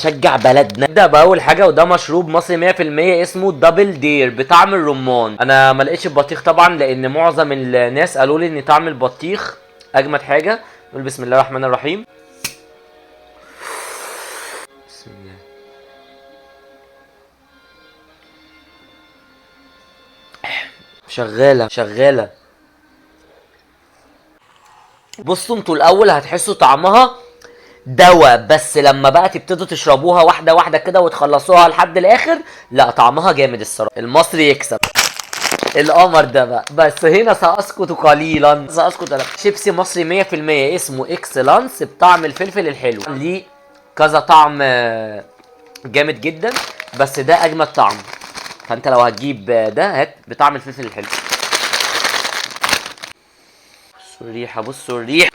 شجع بلدنا. نبدأ بأول حاجة، وده مشروب مصري 100% اسمه دبل دير بطعم الرمان. أنا ما لقيتش البطيخ طبعا، لأن معظم الناس قالوا لي إن طعم البطيخ أجمد حاجة. نقول بسم الله الرحمن الرحيم. بسم الله. شغالة شغالة. بصوا انتوا الأول هتحسوا طعمها دوا، بس لما بقى تبتدوا تشربوها واحدة واحدة كده وتخلصوها لحد الآخر، لا طعمها جامد الصراحة. المصري يكسب. القمر ده بقى، بس هنا سأسكت قليلا، سأسكت قليلا. شيبسي مصري 100% اسمه اكسلانس بطعم الفلفل الحلو. ليه كذا طعم جامد جدا، بس ده اجمد طعم. فانت لو هتجيب ده هات بطعم الفلفل الحلو. بصوا الريحه، بصوا الريحه.